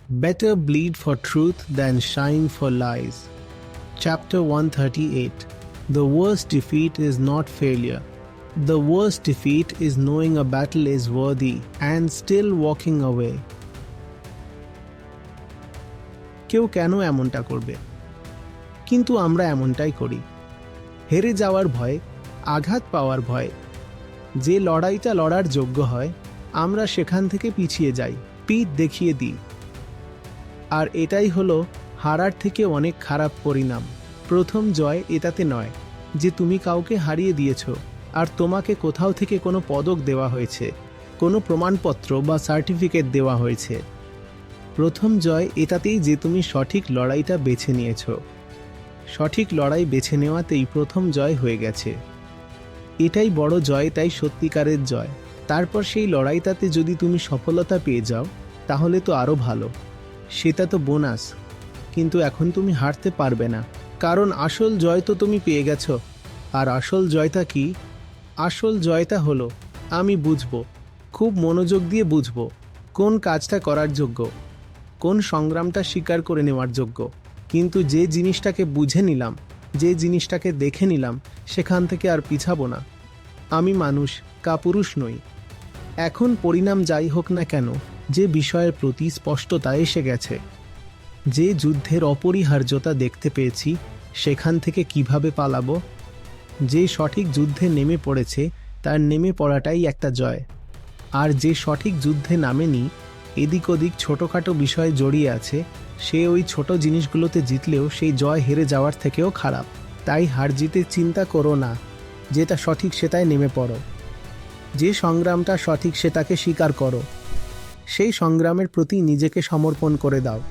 Better bleed for truth than shine for lies. Chapter 138. The worst defeat is not failure. The worst defeat is knowing a battle is worthy and still walking away. কেউ কেন এমনটা করবে? কিন্তু আমরা এমনটাই করি। হেরে যাওয়ার ভয়, আঘাত পাওয়ার ভয়। যে লড়াইটা লড়ার যোগ্য হয়, আমরা সেখান থেকে পিছিয়ে যাই, পিঠ দেখিয়ে দিই। আর এটাই হলো হারার থেকে অনেক খারাপ পরিণাম। প্রথম জয় এটাতে নয় যে তুমি কাউকে হারিয়ে দিয়েছো আর তোমাকে কোথাও থেকে কোনো পদক দেওয়া হয়েছে, কোনো প্রমাণপত্র বা সার্টিফিকেট দেওয়া হয়েছে। প্রথম জয় এটাতেই যে তুমি সঠিক লড়াইটা বেছে নিয়েছো। সঠিক লড়াই বেছে নেওয়াতেই প্রথম জয় হয়ে গেছে। এটাই বড় জয়, তাই সত্যিকারের জয়। তারপর সেই লড়াইটাতে যদি তুমি সফলতা পেয়ে যাও তাহলে তো আরও ভালো, সেটা তো বোনাস। কিন্তু এখন তুমি হারতে পারবে না, কারণ আসল জয় তো তুমি পেয়ে গেছো। আর আসল জয়টা কি? আসল জয়টা হলো আমি বুঝবো, খুব মনোযোগ দিয়ে বুঝবো কোন কাজটা করার যোগ্য, কোন সংগ্রামটা স্বীকার করে নেওয়ার যোগ্য। কিন্তু যে জিনিসটাকে বুঝে নিলাম, যে জিনিসটাকে দেখে নিলাম, সেখান থেকে আর পিছাবো না। আমি মানুষ, কাপুরুষ নই। এখন পরিণাম যাই হোক না কেন, যে বিষয়ের প্রতি স্পষ্টতা এসে গেছে, যে যুদ্ধের অপরিহার্যতা দেখতে পেয়েছি, সেখান থেকে কিভাবে পালাবো? যে সঠিক যুদ্ধে নেমে পড়েছে তার নেমে পড়াটাই একটা জয়। আর যে সঠিক যুদ্ধে নামেনি, এদিক ওদিক ছোটোখাটো বিষয়ে জড়িয়ে আছে, সে ওই ছোট জিনিসগুলোতে জিতলেও সেই জয় হেরে যাওয়ার থেকেও খারাপ। তাই হার জিতে চিন্তা করো না, যেটা সঠিক সেটাই নেমে পড়ো। যে সংগ্রামটা সঠিক সেটাকে স্বীকার করো, সেই সংগ্রামের প্রতি নিজেকে সমর্পণ করে দাও।